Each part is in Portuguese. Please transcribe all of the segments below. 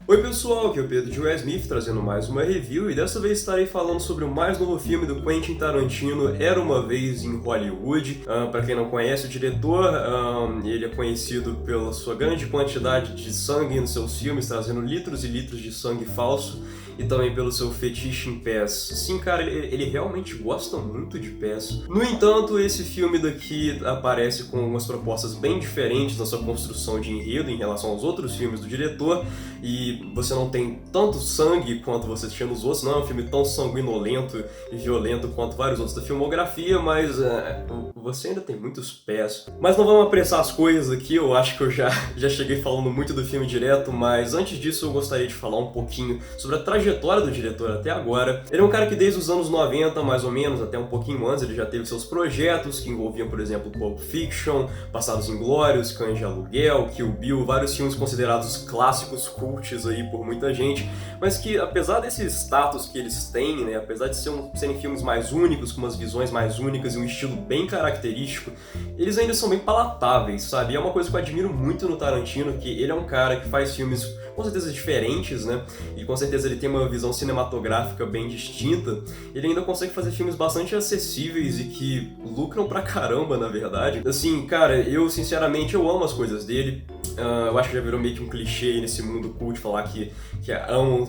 Oi pessoal, aqui é o Pedro de Will Smith trazendo mais uma review e dessa vez estarei falando sobre o mais novo filme do Quentin Tarantino, Era Uma Vez em Hollywood. Para quem não conhece o diretor, ele é conhecido pela sua grande quantidade de sangue nos seus filmes, trazendo litros e litros de sangue falso, e também pelo seu fetiche em pés. Sim, cara, ele realmente gosta muito de pés. No entanto, esse filme daqui aparece com algumas propostas bem diferentes na sua construção de enredo em relação aos outros filmes do diretor, e você não tem tanto sangue quanto você tinha nos outros, não é um filme tão sanguinolento e violento quanto vários outros da filmografia, mas você ainda tem muitos pés. Mas não vamos apressar as coisas aqui, eu acho que eu já cheguei falando muito do filme direto, mas antes disso eu gostaria de falar um pouquinho sobre a trajetória do diretor até agora. Ele é um cara que desde os anos 90, mais ou menos, até um pouquinho antes, ele já teve seus projetos que envolviam, por exemplo, Pulp Fiction, Bastardos Inglórios, Cães de Aluguel, Kill Bill, vários filmes considerados clássicos cults aí por muita gente, mas que apesar desse status que eles têm, né, apesar de serem filmes mais únicos, com umas visões mais únicas e um estilo bem característico, eles ainda são bem palatáveis, sabe? E é uma coisa que eu admiro muito no Tarantino, que ele é um cara que faz filmes com certeza diferentes, né? E com certeza ele tem uma visão cinematográfica bem distinta. Ele ainda consegue fazer filmes bastante acessíveis e que lucram pra caramba, na verdade. Assim, cara, eu sinceramente eu amo as coisas dele. Eu acho que já virou meio que um clichê nesse mundo cult falar que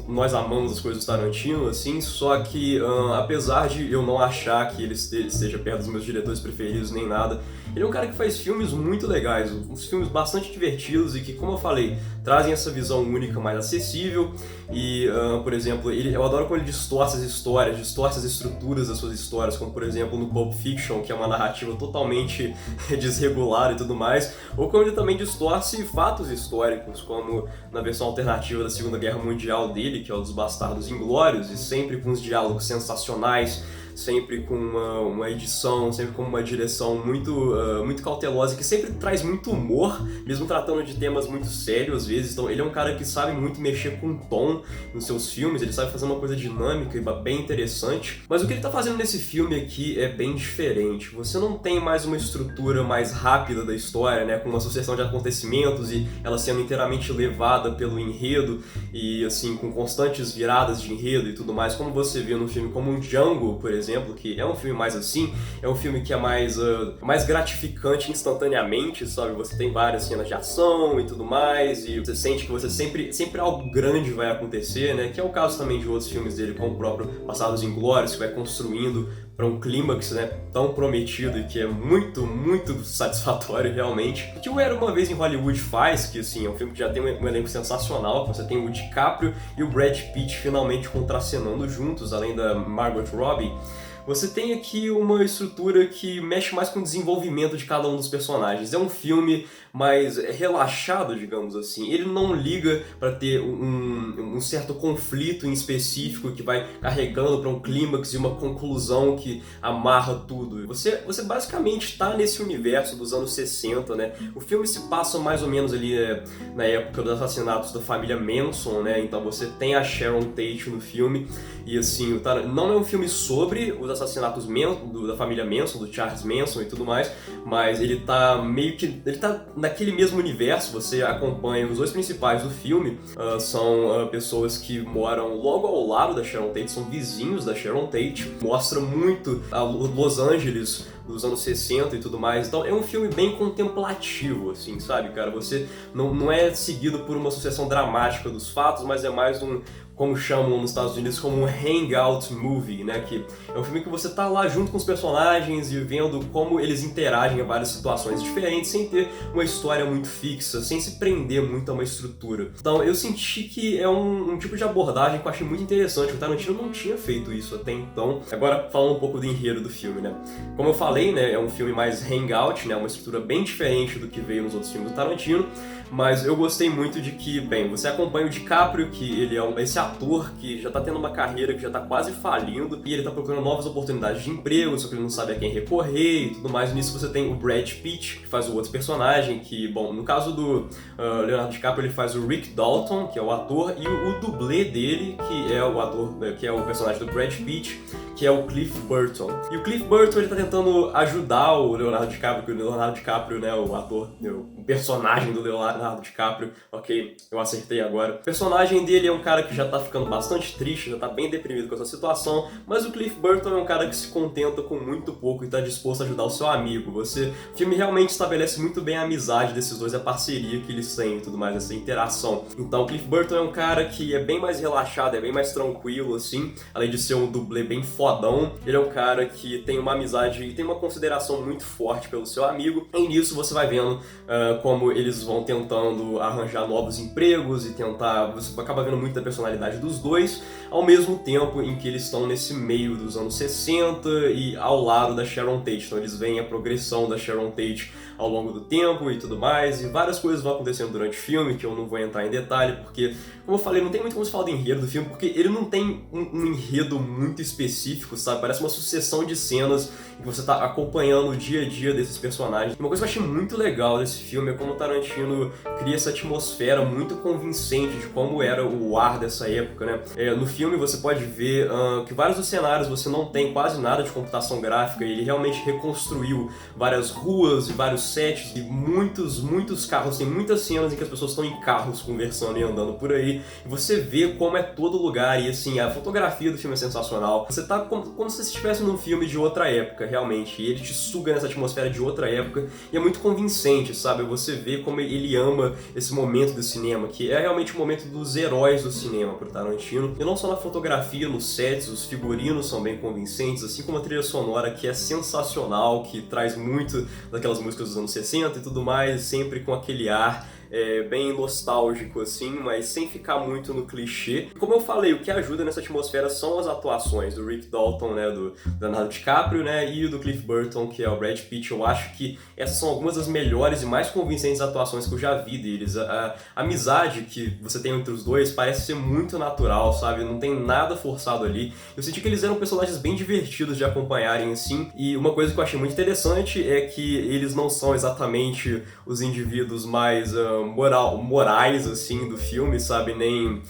nós amamos as coisas do Tarantino, assim, só que apesar de eu não achar que ele esteja perto dos meus diretores preferidos nem nada, ele é um cara que faz filmes muito legais, uns filmes bastante divertidos e que, como eu falei, trazem essa visão única, mais acessível. E, por exemplo, eu adoro quando ele distorce as histórias, distorce as estruturas das suas histórias, como por exemplo no Pulp Fiction, que é uma narrativa totalmente desregular e tudo mais, ou quando ele também distorce fatos históricos, como na versão alternativa da Segunda Guerra Mundial dele, que é o dos Bastardos Inglórios, e sempre com os diálogos sensacionais, sempre com uma edição, sempre com uma direção muito cautelosa, que sempre traz muito humor, mesmo tratando de temas muito sérios às vezes. Então ele é um cara que sabe muito mexer com tom nos seus filmes, ele sabe fazer uma coisa dinâmica e bem interessante. Mas o que ele tá fazendo nesse filme aqui é bem diferente. Você não tem mais uma estrutura mais rápida da história, né, com uma sucessão de acontecimentos e ela sendo inteiramente levada pelo enredo e assim, com constantes viradas de enredo e tudo mais, como você vê no filme como um Django, por exemplo, que é um filme mais assim, é um filme que é mais gratificante instantaneamente, sabe? Você tem várias cenas de ação e tudo mais, e você sente que você sempre algo grande vai acontecer, né? Que é o caso também de outros filmes dele, como o próprio Bastardos Inglórios, que vai construindo para um clímax, né, tão prometido e que é muito satisfatório realmente. O que o Era Uma Vez em Hollywood faz, que assim, é um filme que já tem um elenco sensacional, você tem o DiCaprio e o Brad Pitt finalmente contracenando juntos, além da Margot Robbie. Você tem aqui uma estrutura que mexe mais com o desenvolvimento de cada um dos personagens. É um filme mais relaxado, digamos assim. Ele não liga para ter um certo conflito em específico que vai carregando para um clímax e uma conclusão que amarra tudo. Você basicamente está nesse universo dos anos 60, né? O filme se passa mais ou menos ali na época dos assassinatos da família Manson, né? Então você tem a Sharon Tate no filme e assim, não é um filme sobre os assassinatos da família Manson, do Charles Manson e tudo mais, mas ele tá naquele mesmo universo. Você acompanha os dois principais do filme, são pessoas que moram logo ao lado da Sharon Tate, são vizinhos da Sharon Tate, mostra muito a Los Angeles dos anos 60 e tudo mais. Então é um filme bem contemplativo, assim, sabe, cara? Você não é seguido por uma sucessão dramática dos fatos, mas é mais como chamam nos Estados Unidos, como um hangout movie, né? Que é um filme que você tá lá junto com os personagens e vendo como eles interagem em várias situações diferentes, sem ter uma história muito fixa, sem se prender muito a uma estrutura. Então eu senti que é um tipo de abordagem que eu achei muito interessante. O Tarantino não tinha feito isso até então. Agora, falando um pouco do enredo do filme, né? Como eu falei, né, é um filme mais hangout, né? Uma estrutura bem diferente do que veio nos outros filmes do Tarantino, mas eu gostei muito de que, bem, você acompanha o DiCaprio, que ele é esse ator que já tá tendo uma carreira que já tá quase falindo, e ele tá procurando novas oportunidades de emprego, só que ele não sabe a quem recorrer e tudo mais. E nisso você tem o Brad Pitt, que faz o outro personagem, que, bom, no caso do Leonardo DiCaprio, ele faz o Rick Dalton, que é o ator, e o dublê dele, que é o ator, que é o personagem do Brad Pitt, que é o Cliff Burton. E o Cliff Burton, ele tá tentando ajudar o Leonardo DiCaprio, porque o Leonardo DiCaprio, né, o ator, o personagem do Leonardo DiCaprio. Ok, eu acertei agora. O personagem dele é um cara que já tá ficando bastante triste, já tá bem deprimido com essa situação, mas o Cliff Burton é um cara que se contenta com muito pouco e tá disposto a ajudar o seu amigo. O filme realmente estabelece muito bem a amizade desses dois, a parceria que eles têm e tudo mais, essa interação. Então o Cliff Burton é um cara que é bem mais relaxado, é bem mais tranquilo, assim, além de ser um dublê bem fodão. Ele é um cara que tem uma amizade e tem uma consideração muito forte pelo seu amigo. E nisso você vai vendo como eles vão tentando arranjar novos empregos e tentar... Você acaba vendo muito da personalidade dos dois, ao mesmo tempo em que eles estão nesse meio dos anos 60 e ao lado da Sharon Tate. Então eles veem a progressão da Sharon Tate ao longo do tempo e tudo mais, e várias coisas vão acontecendo durante o filme, que eu não vou entrar em detalhe, porque, como eu falei, não tem muito como se falar do enredo do filme, porque ele não tem um enredo muito específico, sabe? Parece uma sucessão de cenas que você tá acompanhando o dia a dia desses personagens. Uma coisa que eu achei muito legal desse filme é como o Tarantino cria essa atmosfera muito convincente de como era o ar dessa época, né? No filme você pode ver que vários dos cenários você não tem quase nada de computação gráfica, e ele realmente reconstruiu várias ruas e vários sets e muitos carros. Tem muitas cenas em que as pessoas estão em carros conversando e andando por aí, e você vê como é todo lugar, e assim, a fotografia do filme é sensacional. Você tá como se você estivesse num filme de outra época, realmente, e ele te suga nessa atmosfera de outra época, e é muito convincente, sabe? Você vê como ele ama esse momento do cinema, que é realmente o momento dos heróis do cinema pro Tarantino, e não só na fotografia, nos sets, os figurinos são bem convincentes, assim como a trilha sonora, que é sensacional, que traz muito daquelas músicas dos anos 60 e tudo mais, sempre com aquele ar bem nostálgico, assim, mas sem ficar muito no clichê. Como eu falei, o que ajuda nessa atmosfera são as atuações do Rick Dalton, né, do Leonardo DiCaprio, né, e do Cliff Burton, que é o Brad Pitt. Eu acho que essas são algumas das melhores e mais convincentes atuações que eu já vi deles. A amizade que você tem entre os dois parece ser muito natural, sabe? Não tem nada forçado ali. Eu senti que eles eram personagens bem divertidos de acompanharem, assim, e uma coisa que eu achei muito interessante é que eles não são exatamente os indivíduos mais morais, assim, do filme, sabe? Nem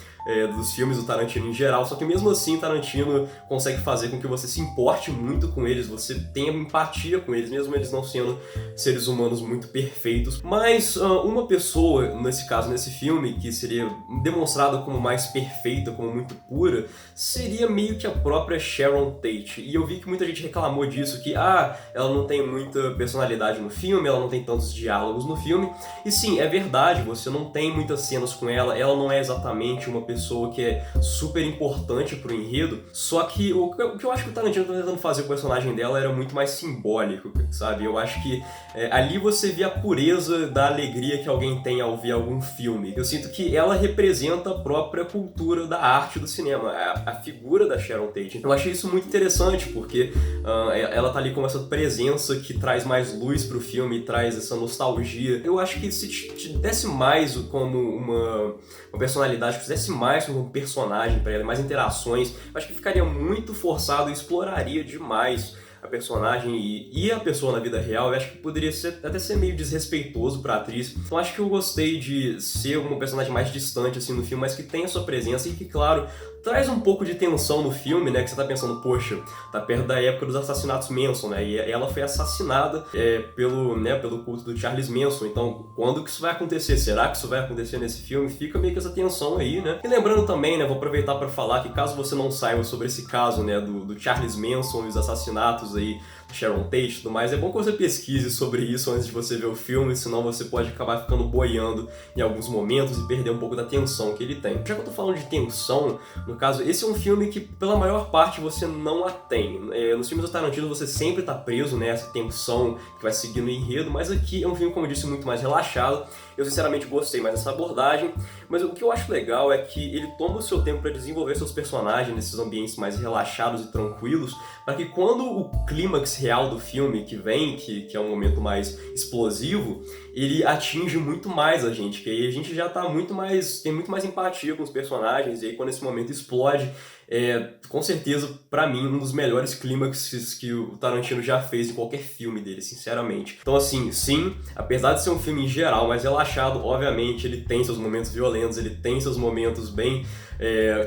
dos filmes do Tarantino em geral, só que mesmo assim Tarantino consegue fazer com que você se importe muito com eles, você tenha empatia com eles, mesmo eles não sendo seres humanos muito perfeitos. Mas uma pessoa, nesse caso, nesse filme, que seria demonstrada como mais perfeita, como muito pura, seria meio que a própria Sharon Tate. E eu vi que muita gente reclamou disso, que ela não tem muita personalidade no filme, ela não tem tantos diálogos no filme. E sim, é verdade, você não tem muitas cenas com ela não é exatamente uma pessoa que é super importante pro enredo, só que o que eu acho que o Tarantino tá tentando fazer com o personagem dela era muito mais simbólico, sabe? Eu acho que ali você vê a pureza da alegria que alguém tem ao ver algum filme. Eu sinto que ela representa a própria cultura da arte do cinema, a figura da Sharon Tate. Eu achei isso muito interessante, porque ela tá ali com essa presença que traz mais luz pro filme, traz essa nostalgia. Eu acho que se te desse mais como uma personalidade, que fizesse mais como um personagem pra ela, mais interações, eu acho que ficaria muito forçado e exploraria demais a personagem e a pessoa na vida real. Eu acho que poderia até ser meio desrespeitoso pra atriz. Então acho que eu gostei de ser uma personagem mais distante assim no filme, mas que tem a sua presença e que, claro, traz um pouco de tensão no filme, né, que você tá pensando, poxa, tá perto da época dos assassinatos Manson, né, e ela foi assassinada pelo culto do Charles Manson. Então, quando que isso vai acontecer? Será que isso vai acontecer nesse filme? Fica meio que essa tensão aí, né. E lembrando também, né, vou aproveitar para falar que caso você não saiba sobre esse caso, né, do Charles Manson e os assassinatos aí, Sharon Tate e tudo mais, é bom que você pesquise sobre isso antes de você ver o filme, senão você pode acabar ficando boiando em alguns momentos e perder um pouco da tensão que ele tem. Já que eu tô falando de tensão, no caso, esse é um filme que, pela maior parte, você não a tem. Nos filmes do Tarantino você sempre tá preso nessa tensão que vai seguindo o enredo, mas aqui é um filme, como eu disse, muito mais relaxado. Eu sinceramente gostei mais dessa abordagem, mas o que eu acho legal é que ele toma o seu tempo para desenvolver seus personagens nesses ambientes mais relaxados e tranquilos, para que quando o clímax real do filme que vem, que é um momento mais explosivo, ele atinge muito mais a gente, que aí a gente já tá tem muito mais empatia com os personagens, e aí quando esse momento explode, com certeza, pra mim, um dos melhores clímaxes que o Tarantino já fez em qualquer filme dele, sinceramente. Então assim, sim, apesar de ser um filme em geral mais relaxado, relaxado. Obviamente, ele tem seus momentos violentos, ele tem seus momentos bem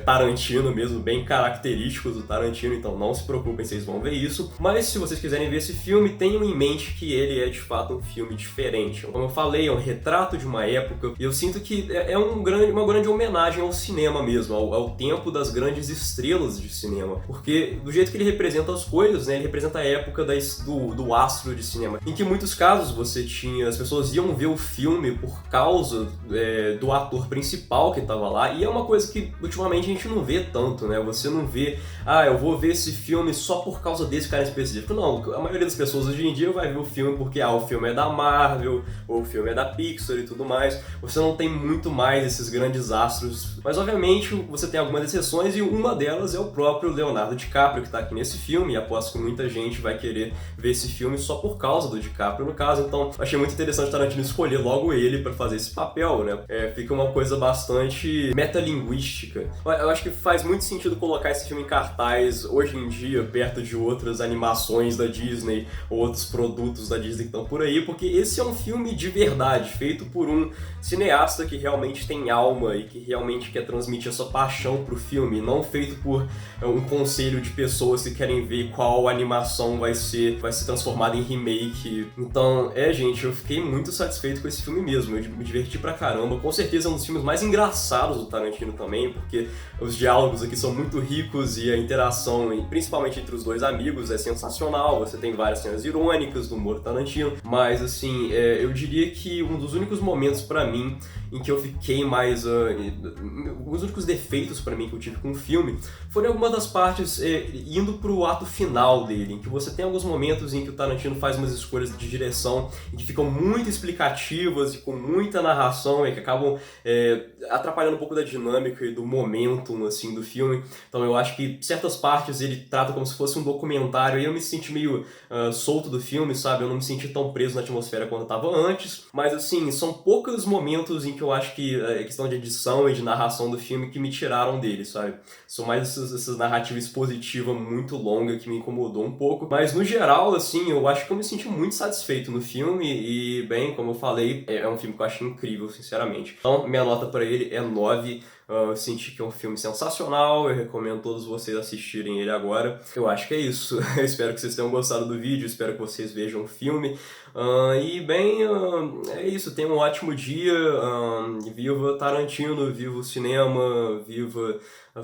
Tarantino mesmo, bem característicos do Tarantino, então não se preocupem, vocês vão ver isso. Mas se vocês quiserem ver esse filme, tenham em mente que ele é de fato um filme diferente. Como eu falei, é um retrato de uma época, e eu sinto que é uma grande homenagem ao cinema mesmo, ao tempo das grandes estrelas de cinema. Porque do jeito que ele representa as coisas, né, ele representa a época do astro de cinema, em que em muitos casos as pessoas iam ver o filme por causa do ator principal que estava lá, e é uma coisa que ultimamente a gente não vê tanto, né? Você não vê, eu vou ver esse filme só por causa desse cara específico. Não, a maioria das pessoas hoje em dia vai ver o filme porque, o filme é da Marvel, ou o filme é da Pixar e tudo mais. Você não tem muito mais esses grandes astros. Mas, obviamente, você tem algumas exceções e uma delas é o próprio Leonardo DiCaprio, que tá aqui nesse filme, e aposto que muita gente vai querer ver esse filme só por causa do DiCaprio, no caso. Então, achei muito interessante o Tarantino escolher logo ele pra fazer esse papel, né? Fica uma coisa bastante metalinguística. Eu acho que faz muito sentido colocar esse filme em cartaz hoje em dia, perto de outras animações da Disney ou outros produtos da Disney que estão por aí, porque esse é um filme de verdade, feito por um cineasta que realmente tem alma e que realmente quer transmitir a sua paixão pro filme, não feito por um conselho de pessoas que querem ver qual animação vai ser transformada em remake. Então, gente, eu fiquei muito satisfeito com esse filme mesmo, eu me diverti pra caramba. Com certeza é um dos filmes mais engraçados do Tarantino também, porque os diálogos aqui são muito ricos e a interação, principalmente entre os dois amigos, é sensacional. Você tem várias cenas irônicas do humor Tarantino, mas assim, eu diria que um dos únicos momentos pra mim em que eu fiquei mais... os únicos defeitos pra mim que eu tive com o filme foram algumas das partes indo pro ato final dele, em que você tem alguns momentos em que o Tarantino faz umas escolhas de direção que ficam muito explicativas e com muita narração e que acabam atrapalhando um pouco da dinâmica e do momentum, assim, do filme. Então eu acho que certas partes ele trata como se fosse um documentário e eu me senti meio solto do filme, sabe? Eu não me senti tão preso na atmosfera quanto eu tava antes, mas assim, são poucos momentos em que eu acho que a questão de edição e de narração do filme que me tiraram dele, sabe? São mais essa narrativa expositiva muito longa que me incomodou um pouco, mas no geral, assim, eu acho que eu me senti muito satisfeito no filme e, bem, como eu falei, é um filme que eu acho incrível, sinceramente. Então, minha nota pra ele é 9. Eu senti que é um filme sensacional, eu recomendo todos vocês assistirem ele agora. Eu acho que é isso. Eu espero que vocês tenham gostado do vídeo, espero que vocês vejam o filme. E bem, é isso. Tenham um ótimo dia. Viva Tarantino, viva o cinema, viva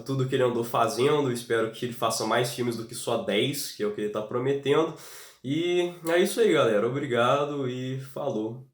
tudo que ele andou fazendo. Espero que ele faça mais filmes do que só 10, que é o que ele tá prometendo. E é isso aí, galera. Obrigado e falou.